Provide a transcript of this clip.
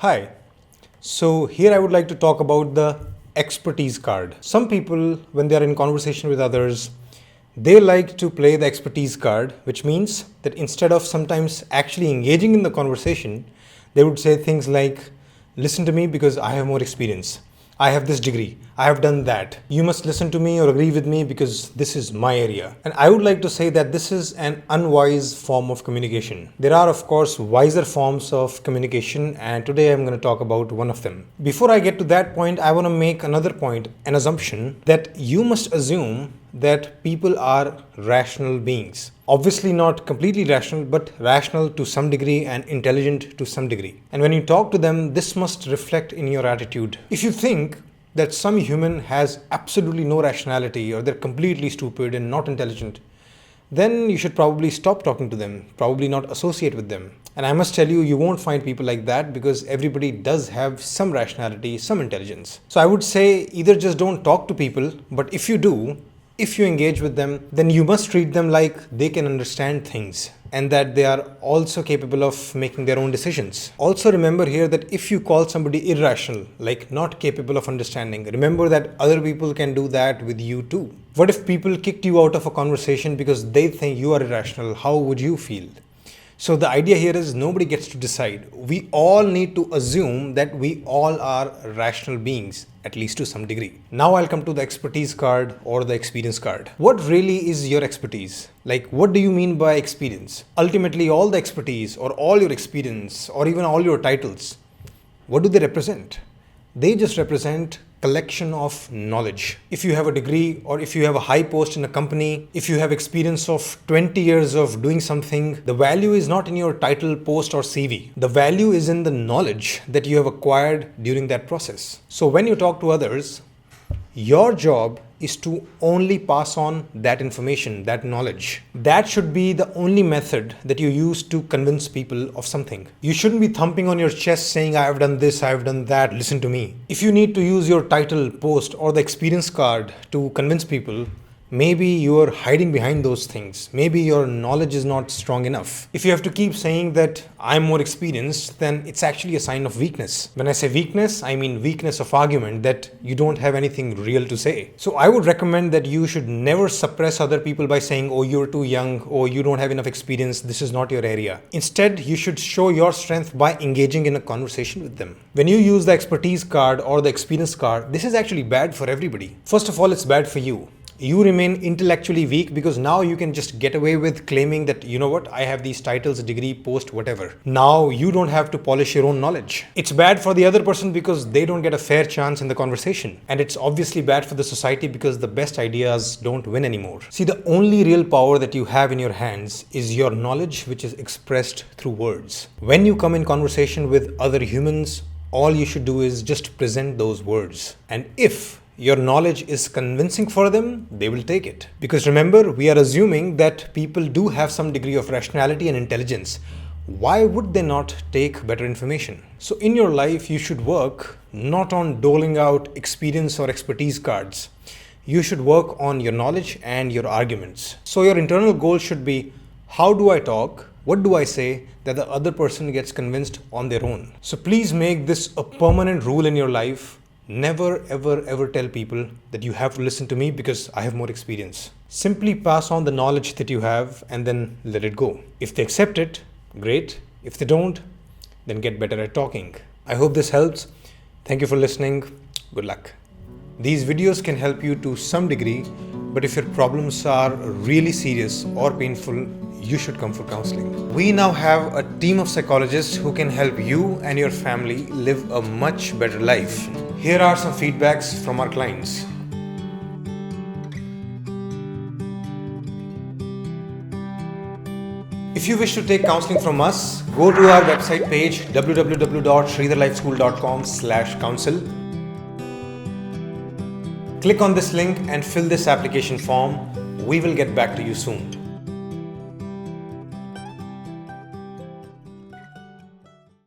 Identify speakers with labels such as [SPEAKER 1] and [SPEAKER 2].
[SPEAKER 1] Hi. So here I would like to talk about the expertise card. Some people, when they are in conversation with others, they like to play the expertise card, which means that instead of sometimes actually engaging in the conversation, they would say things like, listen to me because I have more experience. I have this degree. I have done that. You must listen to me or agree with me because this is my area. And I would like to say that this is an unwise form of communication. There are, of course, wiser forms of communication, and today I'm going to talk about one of them. Before I get to that point, I want to make another point, an assumption that you must assume that people are rational beings. Obviously not completely rational, but rational to some degree and intelligent to some degree. And when you talk to them, this must reflect in your attitude. If you think that some human has absolutely no rationality or they're completely stupid and not intelligent, then you should probably stop talking to them, probably not associate with them. And I must tell you, you won't find people like that because everybody does have some rationality, some intelligence. So I would say either just don't talk to people, but if you do, if you engage with them, then you must treat them like they can understand things and that they are also capable of making their own decisions. Also remember here that if you call somebody irrational, like not capable of understanding, remember that other people can do that with you too. What if people kicked you out of a conversation because they think you are irrational? How would you feel? So the idea here is nobody gets to decide. We all need to assume that we all are rational beings, at least to some degree. Now I'll come to the expertise card or the experience card. What really is your expertise? Like, what do you mean by experience? Ultimately, all the expertise or all your experience or even all your titles, what do they represent? They just represent collection of knowledge. If you have a degree or if you have a high post in a company, if you have experience of 20 years of doing something, the value is not in your title, post or CV. The value is in the knowledge that you have acquired during that process. So when you talk to others, your job is to only pass on that information, that knowledge. That should be the only method that you use to convince people of something. You shouldn't be thumping on your chest saying, I have done this, I have done that, listen to me. If you need to use your title, post or the experience card to convince people, maybe you are hiding behind those things. Maybe your knowledge is not strong enough. If you have to keep saying that I'm more experienced, then it's actually a sign of weakness. When I say weakness, I mean weakness of argument, that you don't have anything real to say. So I would recommend that you should never suppress other people by saying, oh, you're too young, or you don't have enough experience, this is not your area. Instead, you should show your strength by engaging in a conversation with them. When you use the expertise card or the experience card, this is actually bad for everybody. First of all, it's bad for you. You remain intellectually weak because now you can just get away with claiming that, you know what, I have these titles, degree, post, whatever. Now you don't have to polish your own knowledge. It's bad for the other person because they don't get a fair chance in the conversation. And it's obviously bad for the society because the best ideas don't win anymore. See, the only real power that you have in your hands is your knowledge, which is expressed through words. When you come in conversation with other humans, all you should do is just present those words. And if your knowledge is convincing for them, they will take it. Because remember, we are assuming that people do have some degree of rationality and intelligence. Why would they not take better information? So in your life, you should work not on doling out experience or expertise cards. You should work on your knowledge and your arguments. So your internal goal should be, how do I talk? What do I say that the other person gets convinced on their own? So please make this a permanent rule in your life. Never, ever tell people that you have to listen to me because I have more experience. Simply pass on the knowledge that you have and then let it go. If they accept it, great. If they don't, then get better at talking. I hope this helps. Thank you for listening. Good luck. These videos can help you to some degree, but if your problems are really serious or painful, you should come for counseling. We now have a team of psychologists who can help you and your family live a much better life. Here are some feedbacks from our clients. If you wish to take counseling from us, go to our website page www.shridharlifeschool.com/counsel. Click on this link and fill this application form. We will get back to you soon.